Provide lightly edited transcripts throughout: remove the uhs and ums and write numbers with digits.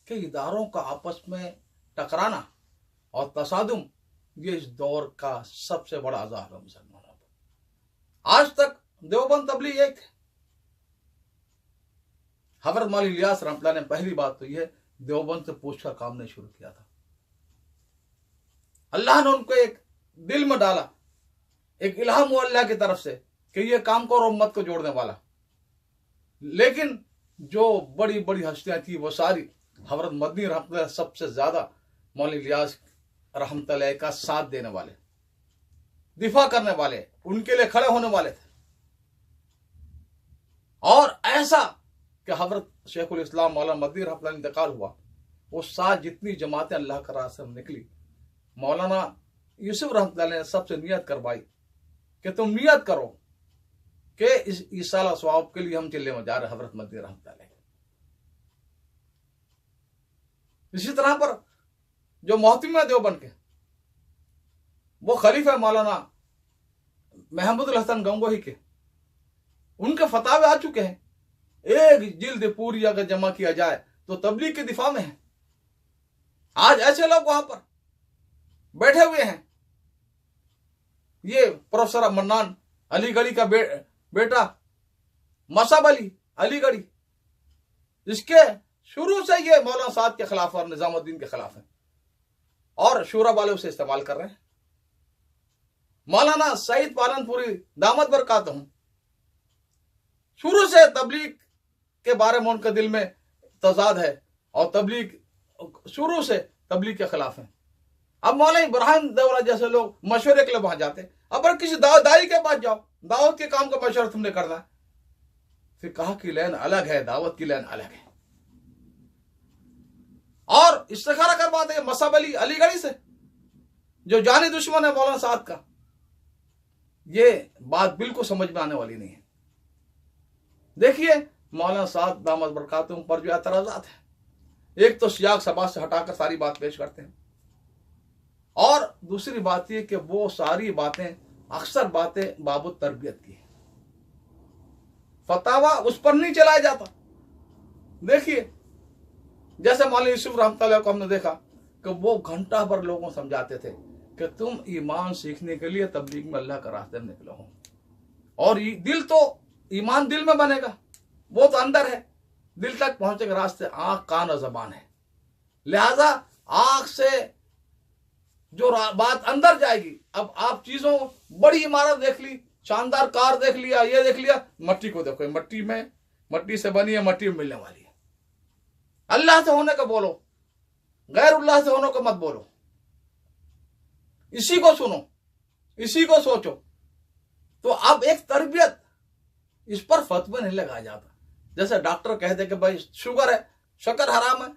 कि इदारों का आपस में टकराना और तसादुम ये इस दौर का सबसे बड़ा अज़ाब है मुसलमानों पर। आज तक देवबंद तबलीग एक थे। हज़रत मौलवी इलियास रहमतुल्लाह ने पहली बात तो यह देवबंद से पूछकर काम नहीं शुरू किया था। अल्लाह ने उनको एक दिल में डाला, एक इल्हाम हुआ अल्लाह की तरफ से कि ये काम करो उम्मत को जोड़ने वाला। लेकिन जो बड़ी बड़ी हस्तियां थी वो सारी हज़रत मदनी रहमतुल्लाह सबसे ज्यादा मौलवी इलियास रहमतुल्लाह का साथ देने वाले, दिफा करने वाले, उनके लिए खड़े होने वाले थे। और ऐसा कि हज़रत शेखुल इस्लाम मौलाना मदनी रहमतुल्लाह इंतकाल हुआ, वो साथ जितनी जमातें अल्लाह के रास्ते में निकली, मौलाना यूसुफ रहमतुल्लाह ने सबसे नियत करवाई कि तुम नियत करो कि इस ईसाला सवाब के लिए हम चिल्ले में जा रहे हज़रत मदनी रहमतुल्लाह। इसी तरह पर जो मोहतमिम देवबंद के वो खलीफा मौलाना महमूदुल हसन गंगोही के, उनके फतावे आ चुके हैं। एक जिल्द पूरी अगर जमा किया जाए तो तबलीग के दिफा में है। आज ऐसे लोग वहां पर बैठे हुए हैं। ये प्रोफेसर मन्नान अलीगढ़ी का बेटा मसाब अली अलीगढ़ी, इसके शुरू से ये मौलाना साद के खिलाफ और निजामुद्दीन के खिलाफ है और शूरा वाले उसे इस्तेमाल कर रहे हैं। मौलाना सईद पालनपुरी दामद बरकातहू शुरू से तबलीग के बारे में उनके दिल में तजाद है और तबलीग शुरू से तबलीग के खिलाफ है। अब मौलाना इब्राहिम दौला जैसे लोग मशवरे के लिए वहां जाते, अब किसी दाई के पास जाओ, दावत के काम का मशवरा तुमने करना है। फिर कहा कि लैन अलग है, दावत की लैन अलग है। और इस्तिखारा करवाते हैं मसाब अली अलीगढ़ी से, जो जानी दुश्मन है मौलाना साद का। ये बात बिल्कुल समझ में आने वाली नहीं है। देखिए मौलाना साद दामद बरकातहू पर जो एतराजात है, एक तो सियाक सबात से हटाकर सारी बात पेश करते हैं, और दूसरी बात यह कि वो सारी बातें अक्सर बातें बाबत तरबियत की है, फतावा उस पर नहीं चलाया जाता। देखिए जैसे मौलाना यूसुफ रहमतुल्लाह को हमने देखा कि वो घंटा भर लोगों को समझाते थे कि तुम ईमान सीखने के लिए तबलीग में अल्लाह का रास्ते में निकलो हो, और दिल तो ईमान दिल में बनेगा, वो तो अंदर है, दिल तक पहुंचे का रास्ते आंख कान और जबान है। लिहाजा आंख से जो बात अंदर जाएगी। अब आप चीजों, बड़ी इमारत देख ली, शानदार कार देख लिया, ये देख लिया, मट्टी को देखो, मट्टी से बनी है, मट्टी में मिलने वाली है। अल्लाह से होने का बोलो, गैरुल्लाह से होने को मत बोलो। इसी को सुनो, इसी को सोचो। तो अब एक तरबियत, इस पर फतवा नहीं लगाया जाता। जैसे डॉक्टर कहते कि भाई शुगर है, शक्कर हराम है,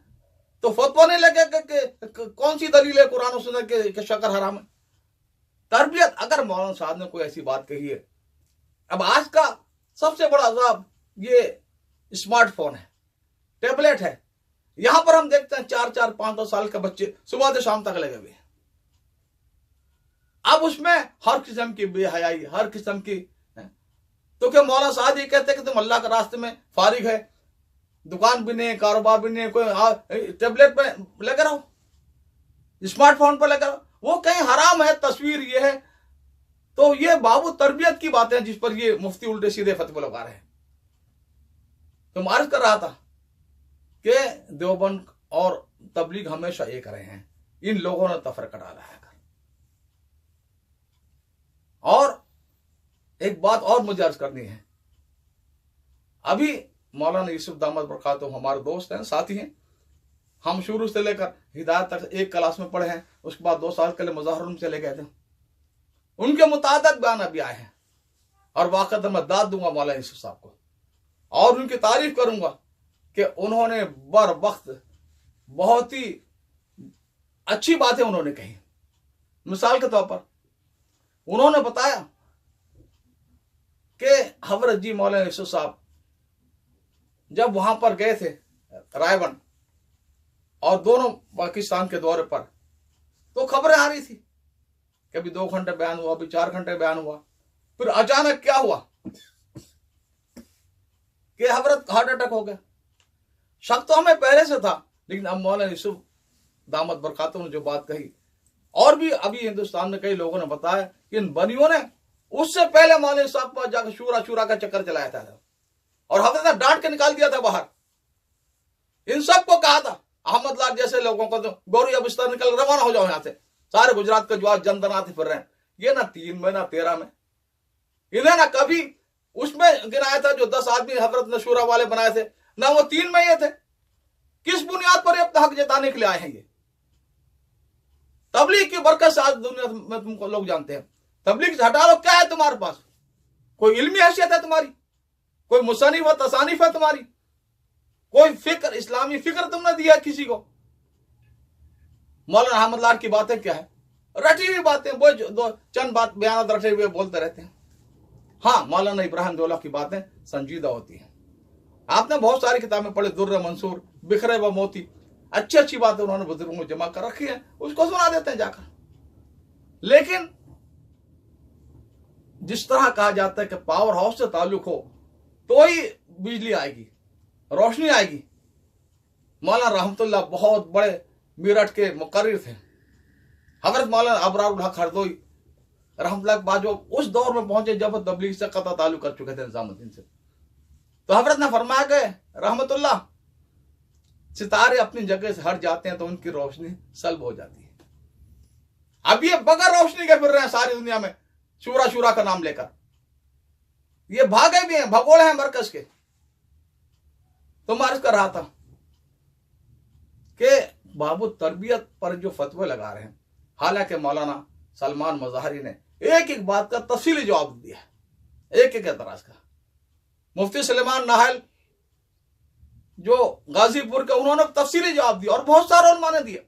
तो फतवा नहीं लगेगा कि कौन सी दलील है कुरान और सुन्नत के शक्कर हराम है। तरबियत, अगर मौलाना साहब ने कोई ऐसी बात कही है। अब आज का सबसे बड़ा अजाब ये स्मार्टफोन है, टेबलेट है। यहां पर हम देखते हैं 4-4, 5-5 साल के बच्चे सुबह से शाम तक लगे हुए हैं। अब उसमें हर किस्म की बेहयाई, हर किस्म की, तो क्या मौलाना साहब ये कहते हैं कि तुम अल्लाह के रास्ते में फारिग है, दुकान भी नहीं, कारोबार भी नहीं, कोई टेबलेट पे लगे रहो, स्मार्टफोन पर लगे रहो, वो कहीं हराम है, तस्वीर ये है। तो ये बाबू तरबियत की बातें जिस पर ये मुफ्ती उल्टे सीधे फतवे लगा रहे हैं। तो मार्ज कर रहा था कि देवबंद और तबलीग हमेशा एक रहे हैं, इन लोगों ने तफरका डाला है। और एक बात और मुझे अर्ज करनी है। अभी मौलाना यूसुफ दामद बरकातहू हमारे दोस्त हैं, साथी हैं। हम शुरू से लेकर हिदायत तक एक क्लास में पढ़े हैं, उसके बाद 2 साल के लिए मुज़ाहरों में चले गए थे। उनके मुताबिक बयान अभी आए हैं और वाक़अतन मैं दाद दूंगा मौलाना यूसुफ साहब को, और उनकी तारीफ करूंगा कि उन्होंने बर वक्त बहुत ही अच्छी बातें उन्होंने कही। मिसाल के तौर पर उन्होंने बताया कि हजरत जी मौलाना यूसुफ साहब जब वहां पर गए थे रायबन और दोनों पाकिस्तान के दौरे पर, तो खबरें आ रही थी कि अभी 2 घंटे बयान हुआ, अभी 4 घंटे बयान हुआ। फिर अचानक क्या हुआ कि हजरत हार्ट अटैक हो गया। शक तो हमें पहले से था लेकिन अब मौलाना यूसुफ दामद बरकातुहू ने जो बात कही, और भी अभी हिंदुस्तान में कई लोगों ने बताया कि इन बनियों ने उससे पहले मौलाना साहब पर जाकर शूरा का चक्कर चलाया था और हजरत ने डांट के निकाल दिया था बाहर। इन सबको कहा था, अहमद लाल जैसे लोगों को तो गौरी अब इस तरह निकल रवाना हो जाओ यहां से, सारे गुजरात के जो जन दनाते फिर रहे हैं। ये ना 3 में ना 13 में, इन्हें ना कभी उसमें गिनाया था जो 10 आदमी हजरत ने शूरा वाले बनाए थे, ना वो 3 में ये थे। किस बुनियाद पर अपना हक जताने के लिए आए हैं ये? तबलीग की बरकत से आज दुनिया में तुमको लोग जानते हैं। तबलीग से हटा लो, क्या है तुम्हारे पास? कोई इल्मी हैसियत है तुम्हारी? कोई मुसन्निफ व तसानिफ है तुम्हारी? कोई फिक्र, इस्लामी फिक्र तुमने दिया किसी को? मौलाना अहमद लाल की बातें क्या है? रटी हुई बातें, वो दो चंद बात बयान रटे हुए बोलते रहते हैं। हाँ, मौलाना इब्राहिम दौला की बातें संजीदा होती हैं। आपने बहुत सारी किताबें पढ़ी, दुर्र मंसूर, बिखरे व मोती, अच्छी अच्छी बातें उन्होंने बुजुर्गों को जमा कर रखी है, उसको सुना देते हैं जाकर। लेकिन जिस तरह कहा जाता है कि पावर हाउस से ताल्लुक हो तो ही बिजली आएगी, रोशनी आएगी। मौलाना रहमतुल्लाह बहुत बड़े मेरठ के मुकर्रिर थे। हजरत मौलाना अबरारुल हक हरदोई रहमतुल्लाह के बाद जो उस दौर में पहुंचे जब तबलीग से कता ताल्लुक कर चुके थे निजामुद्दीन से, तो हजरत ने फरमाया कि रहमतुल्लाह, सितारे अपनी जगह से हट जाते हैं तो उनकी रोशनी सल्ब हो जाती है। अब ये बगैर रोशनी के फिर रहे हैं सारी दुनिया में, शूरा का नाम लेकर। ये भागे भी हैं, भगोड़े हैं मरकज के। तो मैं अर्ज कर रहा था कि बाबू तरबियत पर जो फतवे लगा रहे हैं, हालांकि मौलाना सलमान मज़ाहरी ने एक एक बात का तफसीली जवाब दिया है, एक एक एतराज का। मुफ्ती सुलेमान नाहल जो गाजीपुर के, उन्होंने तफसीली जवाब दिया और बहुत सारे उलमा ने दिया।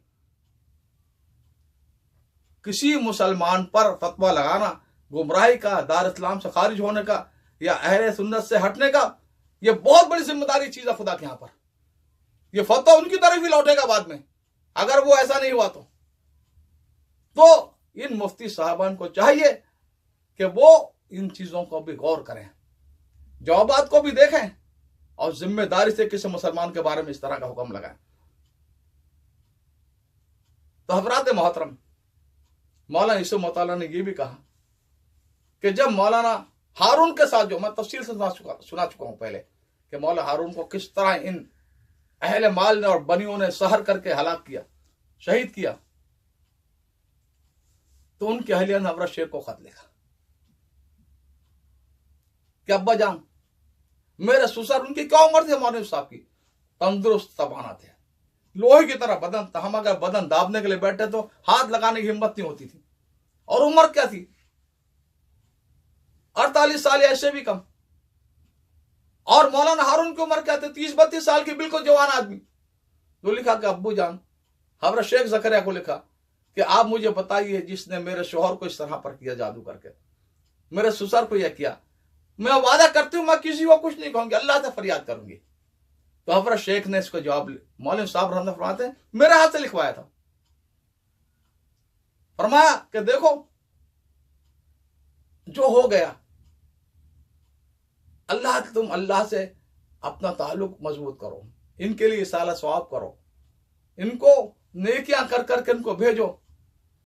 किसी मुसलमान पर फतवा लगाना गुमराही का, दार इस्लाम से खारिज होने का या अहले सुन्नत से हटने का, यह बहुत बड़ी जिम्मेदारी चीज है खुदा के यहां पर। यह फतवा उनकी तरफ ही लौटेगा बाद में, अगर वो ऐसा नहीं हुआ तो इन मुफ्ती साहबान को चाहिए कि वो इन चीजों को भी गौर करें, जवाबात को भी देखें और जिम्मेदारी से किसी मुसलमान के बारे में इस तरह का हुक्म लगाएं। तो हजरात मोहतरम, मौलाना यूसुफ मौताला ने यह भी कहा कि जब मौलाना हारून के साथ, जो मैं तफसील से सुना चुका हूं पहले, कि मौलाना हारून को किस तरह इन अहले माल ने और बनियों ने सहर करके हलाक किया, शहीद किया, तो उनके अहलिया ने हजरत शेख को खत लिखा कि अब्बा जान, मेरे ससुर, उनकी क्या उम्र थी मौलवी साहब की, तंदुरुस्त तबाना थे, लोहे की तरह बदन था। हम अगर बदन दाबने के लिए बैठे तो हाथ लगाने की हिम्मत नहीं होती थी। और उम्र क्या थी? 48 साल या ऐसे भी कम। और मौलाना हारून की उम्र क्या थी? 30-32 साल की, बिल्कुल जवान आदमी। तो लिखा कि अब्बू जान, हजरत शेख जकरिया को लिखा कि आप मुझे बताइए, जिसने मेरे शोहर को इस तरह पर किया जादू करके, मेरे ससुर को यह किया, मैं वादा करती हूं मैं किसी को कुछ नहीं कहूंगी, अल्लाह से फरियाद करूंगी। तो हजरत शेख ने इसको जवाब, मौलवी साहब रहमतुल्लाह फरमाते हैं, मेरे हाथ से लिखवाया था। फरमाया कि देखो, जो हो गया, तुम अल्लाह से अपना ताल्लुक मजबूत करो, इनके लिए साला सवाब करो, इनको नेकियां कर करके इनको भेजो,